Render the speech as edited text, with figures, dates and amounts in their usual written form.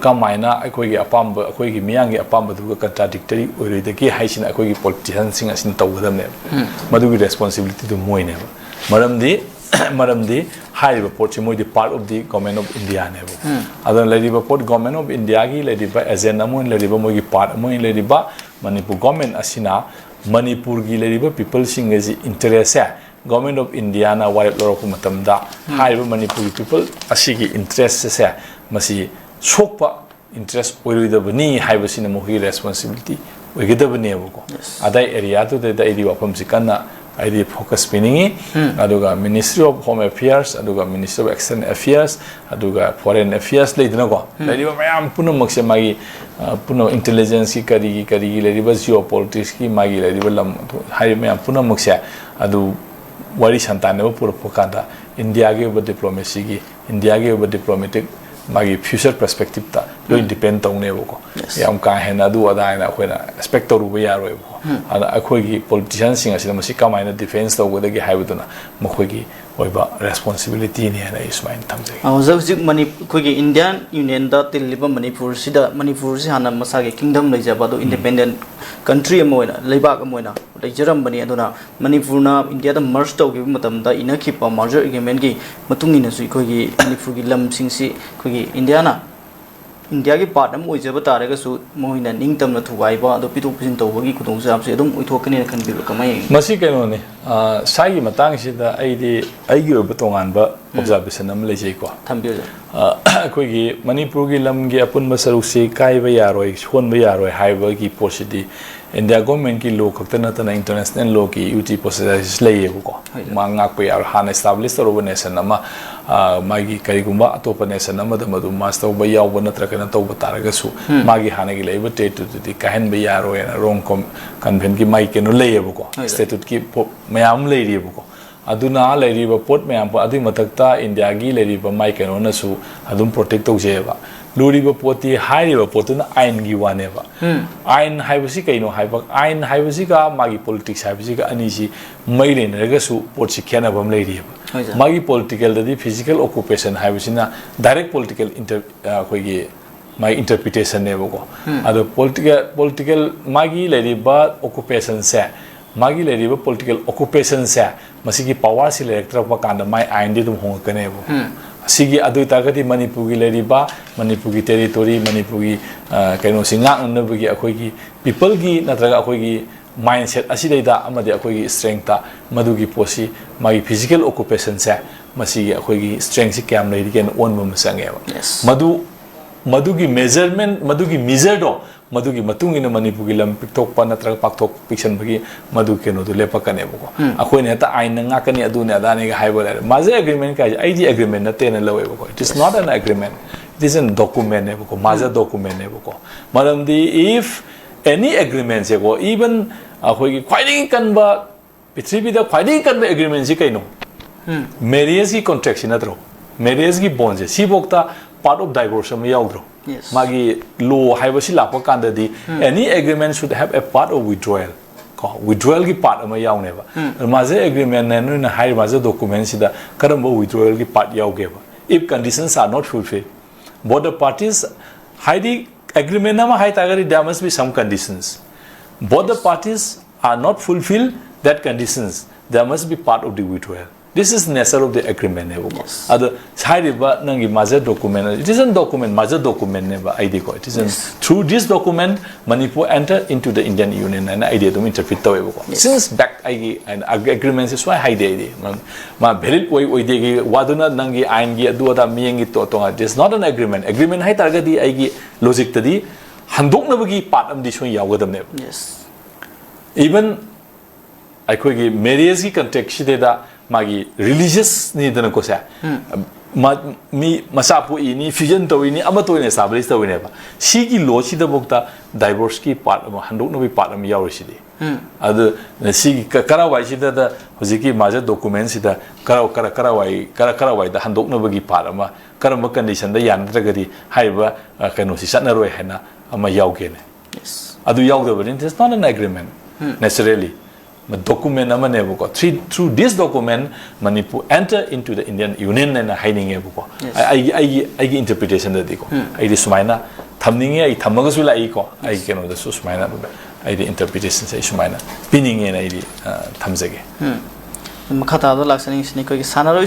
kamaina akhoi apamba akhoi miyangi apamba du contradictory oiridaki haisina akhoi politicians sing asin tawdamne madugi responsibility du moine maramdi high report moi the part of the government of India ne adon lady report government of India gi lady ba agenda mo lady ba moi part mo lady ba manipur government asina manipur gi lady ba people sing is interest government of India na warep lorok matamda high manipur people asigi interest se masi sokpa interest oiridabani haibasina mohi responsibility oigidabani abuko adai area to the area of sikana ID focus spinning aduga Ministry of Home Affairs aduga Ministry of External Affairs aduga Foreign Affairs leidna ko leiba mayam puno makse magi puno intelligence ki kari leiba geopolitics ki magi leiba lam hai mayam puno makse adu wari santane pura pokada India ge diplomacy gi India ge diplomatic magi future perspective ta lo depend tawne boko yam ka hena du ada na khoina expect to ruba yaroi boko ada akhoi gi politicians sing asina masi kamaina defense to godagi haibuduna makhoi gi oiba responsibility ni na ismain tamje awjik mani khoi gi Indian Union da tiliba manipur si hana masa ge kingdom leijaba do independent country amoina leibak amoina leijaram bani aduna manipur na India da merge to gi matam da inakhipa merger agreement gi matungina sui khoi gi manipur gi lam sing si khoi gi India ki part am oijaba taraga su mohina ningtam na thuwaiba ado pitu pisin tawagi kudong sa apse adum oithokani na khanbi kamai masi kaino ne sai matang sida aigi obatongan ba observation am lejei ko thambiyo akoi gi manipur gi lam gi apun masaru se kai ba yaroi hon ba yaroi haiba gi posidi India government ki law khakta na international law ki UT process lei ko mangak pa yar han establish ro nation ama magi karigumba atopa nation ama da madu master ba yaw ba natra kana to bataraga su magi hanagi lei ba te to di kahen ba yaro na wrong convent ki mai kenu lei ko statute ki mayam lei ri ko aduna lei ri ba pot mayam pa adi matakta India gi lei ri ba mai kenu na su adum protect to je ba luriba poti haiba potuna ain gi wane ba ain haibasi kaino haiba ain haibasi ga magi politics haibasi ga anisi maile neraga su potsi khena bam leiri ba magi political dadi physical occupation haibasi na direct political koi gi my interpretation ne ba ko ado political magi leiri ba occupation se magi leiri ba political occupation se masigi power si electra ba kanda mai ain di dum hong kane ba sigi adui tagati manipur gi leriba manipur gi territory manipur gi kaino singa annabugi akhoi gi people gi natraga akhoi gi mindset asi deida amadi akhoi gi strength ta madugi posi magi physical occupation se masi akhoi gi strength si kam leiri ken on mum sange madugi measurement madugi measure do madugi matung ina manipur gi lam piktok pa natraga paktok piction bagi madu keno do lepa kane boko akhoi ne ta ain nga kani adu ne adani ga haibo maze agreement ka id agreement na te na lawe boko it is not an agreement it is a document ne boko maze document ne boko maram di if any agreement se go even akhoi gi khwaiding kan ba pithribi da khwaiding kan ba agreement si kaino marriage ki contract si natro marriage ki bond se si bokta part of divorce am yaudro magi law haibasi lapa kanda di any agreement should have a part of withdrawal ko withdrawal ki part ama yaune ba maze agreement na no na hai maze document sida karamba withdrawal ki part yauge ba if conditions are not fulfilled both the parties haidi agreement nama hai tagari there must be some conditions both the parties are not fulfilled that conditions there must be part of the withdrawal. This is nature of the agreement. Other side nangi maze document. It is a document, maze document never ID ko. It is through this document Manipur enter into the Indian Union and idea to interpret the way. Since back and agreements is why hide idea. Ma very way degi waduna nangi aingi adu ada miengi to tonga. This is not an agreement. Agreement hai targa di aigi logic tadi handok na bagi part am di shon yawadam ne. Yes. Even I could give marriage ki context da magi religious ni dana ko sa mi masapu ini fusion to ini amato ne establish to ne ba si ki law si da bokta divorce ki part ma handok no bi part am yaw si di adu si karawai si da hojiki maja document si da karawai da handok no bagi part ma karamba condition da yan tragadi haiba kano si satna roi hena ama yaw ge ne yes adu yaw da but it is not an agreement necessarily document amane buko through this document Manipur enter into the Indian Union and hiding buko I interpretation da diko I this maina थमनिंगे आई थमगसु लाई को आई केनो दसु सुमाइना आई interpretation से सुमाइना पिनिंगे ना आई थमजगे मखा तादो लाक्सनी स्ने कोई सानारो